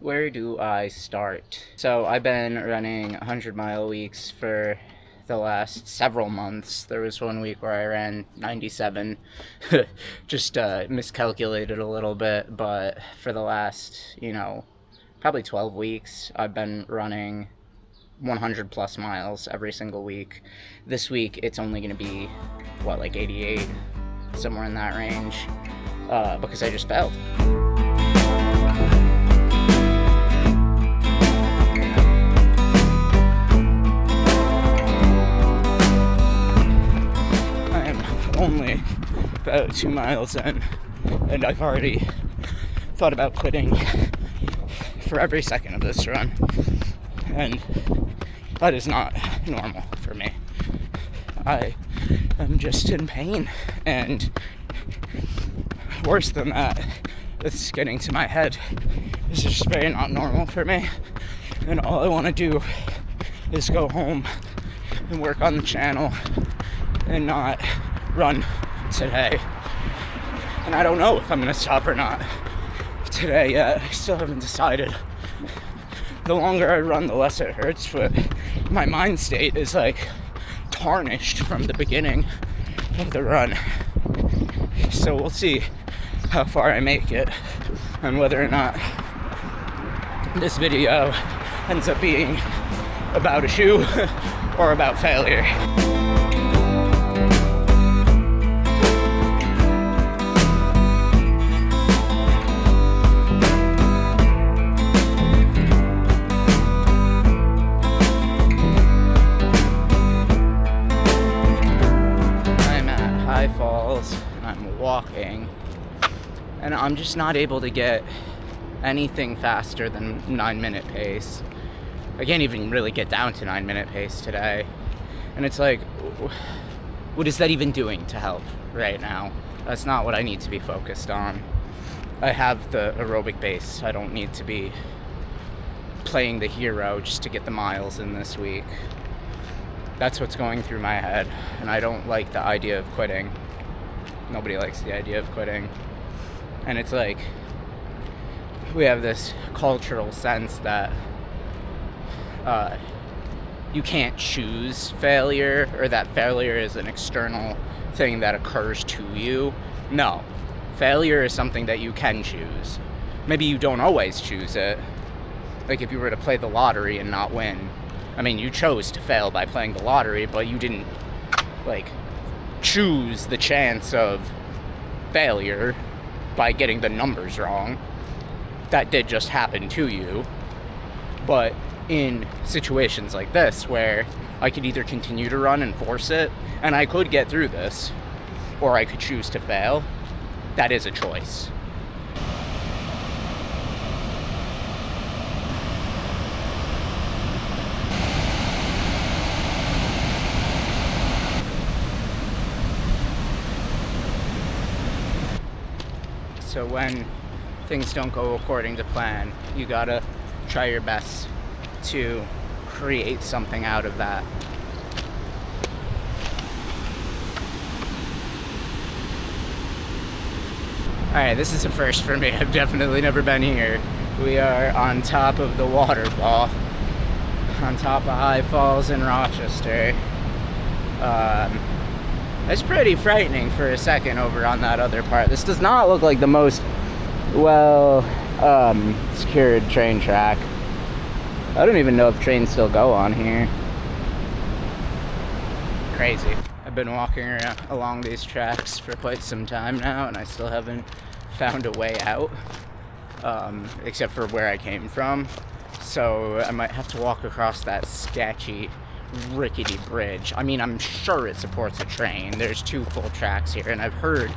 Where do I start? So I've been running 100-mile weeks for the last several months. There was one week where I ran 97, just miscalculated a little bit, but for the last, probably 12 weeks, I've been running 100 plus miles every single week. This week, it's only going to be, like 88, somewhere in that range, because I just failed. Only about 2 miles in, and I've already thought about quitting for every second of this run, and that is not normal for me. I am just in pain, and worse than that, it's getting to my head. This is just very not normal for me, and all I want to do is go home and work on the channel and not run today. And I don't know if I'm gonna stop or not today yet. I still haven't decided. The longer I run, the less it hurts, but my mind state is like tarnished from the beginning of the run. So we'll see how far I make it and whether or not this video ends up being about a shoe or about failure. And I'm walking, and I'm just not able to get anything faster than 9-minute pace. I can't even really get down to 9-minute pace today, and it's like, what is that even doing to help right now? That's not what I need to be focused on. I have the aerobic base. I don't need to be playing the hero just to get the miles in this week. That's what's going through my head, and I don't like the idea of quitting. Nobody likes the idea of quitting. And it's like, we have this cultural sense that you can't choose failure, or that failure is an external thing that occurs to you. No. Failure is something that you can choose. Maybe you don't always choose it. Like if you were to play the lottery and not win. I mean, you chose to fail by playing the lottery, but you didn't, choose the chance of failure by getting the numbers wrong. That did just happen to you. But in situations like this, where I could either continue to run and force it, and I could get through this, or I could choose to fail, that is a choice. So when things don't go according to plan, you gotta try your best to create something out of that. Alright, this is a first for me. I've definitely never been here. We are on top of the waterfall, on top of High Falls in Rochester. It's pretty frightening for a second over on that other part. This does not look like the most secured train track. I don't even know if trains still go on here. Crazy. I've been walking along these tracks for quite some time now, and I still haven't found a way out, except for where I came from. So I might have to walk across that sketchy, rickety bridge. I mean, I'm sure it supports a train. There's 2 full tracks here, and I've heard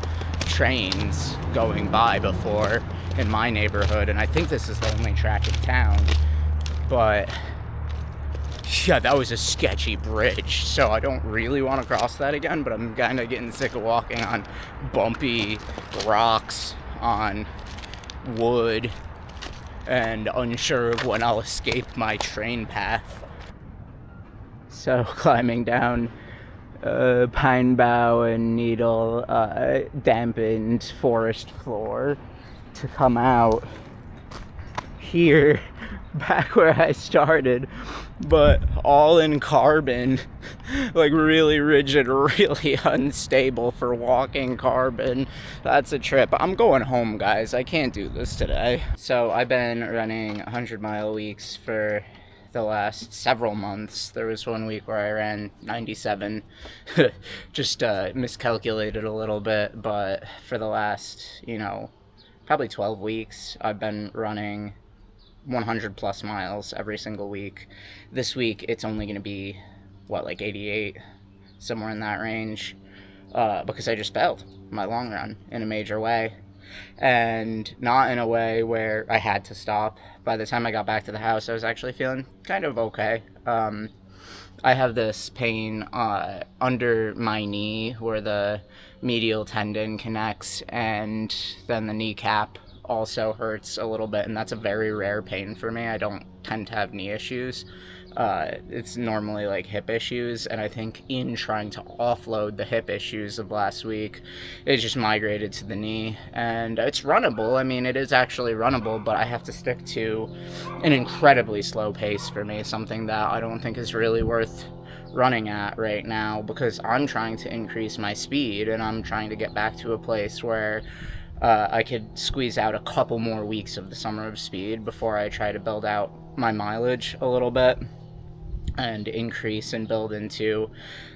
trains going by before in my neighborhood, and I think this is the only track in town. But yeah, that was a sketchy bridge, so I don't really want to cross that again, but I'm kind of getting sick of walking on bumpy rocks, on wood, and unsure of when I'll escape my train path. So climbing down pine bough and needle dampened forest floor to come out here back where I started, but all in carbon, like really rigid, really unstable for walking carbon. That's a trip. I'm going home, guys. I can't do this today. So I've been running 100-mile weeks for the last several months. There was one week where I ran 97, just miscalculated a little bit, but for the last, probably 12 weeks, I've been running 100 plus miles every single week. This week it's only going to be like 88, somewhere in that range, because I just failed my long run in a major way, and not in a way where I had to stop. By the time I got back to the house, I was actually feeling kind of okay. I have this pain under my knee where the medial tendon connects, and then the kneecap also hurts a little bit, and that's a very rare pain for me. I don't tend to have knee issues. It's normally like hip issues, and I think in trying to offload the hip issues of last week, it just migrated to the knee, and it's runnable. I mean, it is actually runnable, but I have to stick to an incredibly slow pace for me, something that I don't think is really worth running at right now, because I'm trying to increase my speed, and I'm trying to get back to a place where I could squeeze out a couple more weeks of the summer of speed before I try to build out my mileage a little bit and increase and build into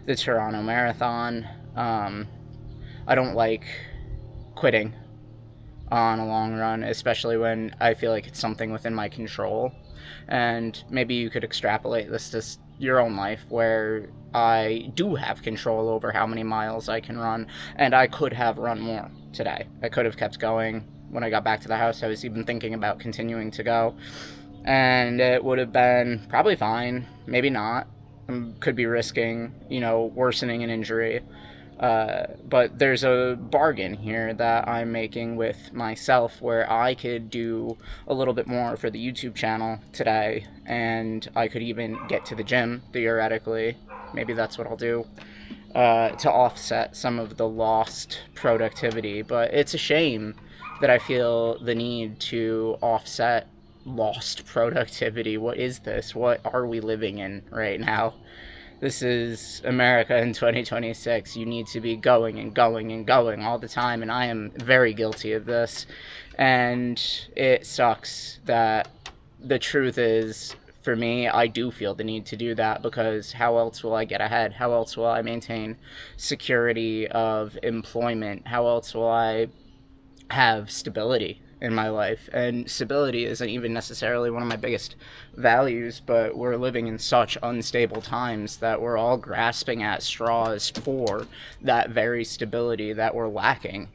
the Toronto Marathon. I don't like quitting on a long run, especially when I feel like it's something within my control. And maybe you could extrapolate this to your own life, where I do have control over how many miles I can run, and I could have run more today. I could have kept going. When I got back to the house, I was even thinking about continuing to go, and it would have been probably fine, maybe not. Could be risking, worsening an injury. But there's a bargain here that I'm making with myself, where I could do a little bit more for the YouTube channel today, and I could even get to the gym, theoretically. Maybe that's what I'll do, to offset some of the lost productivity. But it's a shame that I feel the need to offset lost productivity. What is this? What are we living in right now? This is America in 2026. You need to be going and going and going all the time, and I am very guilty of this. And it sucks that the truth is, for me, I do feel the need to do that, because how else will I get ahead? How else will I maintain security of employment? How else will I have stability in my life? And stability isn't even necessarily one of my biggest values, but we're living in such unstable times that we're all grasping at straws for that very stability that we're lacking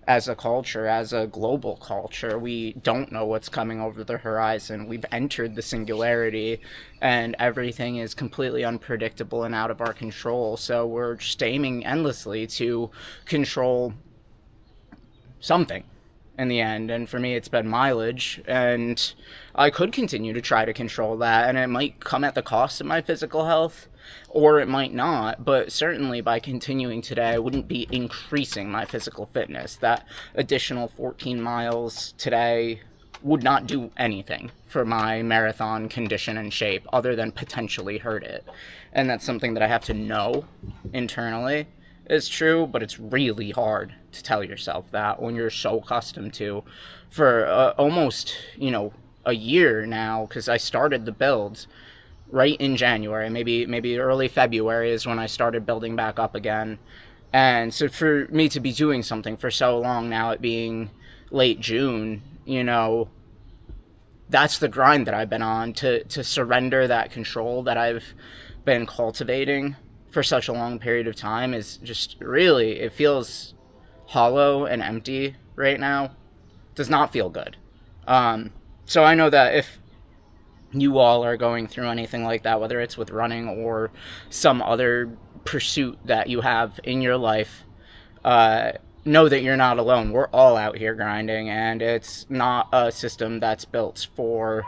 as a culture, as a global culture. We don't know what's coming over the horizon. We've entered the singularity, and everything is completely unpredictable and out of our control. So we're just aiming endlessly to control something in the end. And for me, it's been mileage, and I could continue to try to control that, and it might come at the cost of my physical health, or it might not. But certainly by continuing today, I wouldn't be increasing my physical fitness. That additional 14 miles today would not do anything for my marathon condition and shape, other than potentially hurt it. And that's something that I have to know internally is true, but it's really hard to tell yourself that when you're so accustomed to, for almost, a year now, because I started the builds right in January, maybe early February is when I started building back up again. And so for me to be doing something for so long now, it being late June, that's the grind that I've been on, to surrender that control that I've been cultivating for such a long period of time, is just really, it feels hollow and empty right now. Does not feel good. So I know that if you all are going through anything like that, whether it's with running or some other pursuit that you have in your life, know that you're not alone. We're all out here grinding, and it's not a system that's built for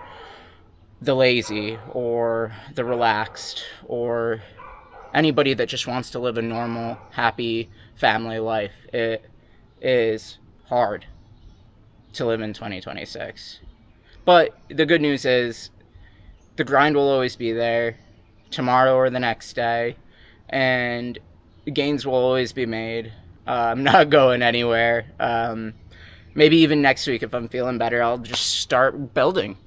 the lazy or the relaxed or anybody that just wants to live a normal, happy family life. It is hard to live in 2026. But the good news is the grind will always be there, tomorrow or the next day, and gains will always be made. I'm not going anywhere. Maybe even next week, if I'm feeling better, I'll just start building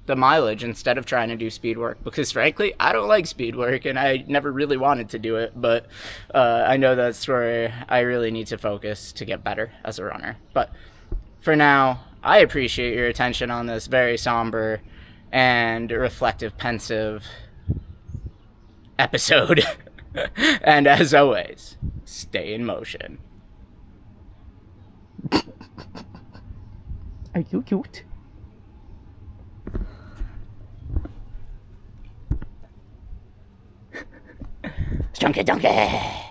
the mileage instead of trying to do speed work, because frankly, I don't like speed work and I never really wanted to do it, but I know that's where I really need to focus to get better as a runner. But for now, I appreciate your attention on this very somber and reflective, pensive episode. And as always, stay in motion. Are you cute? Junkie, junkie!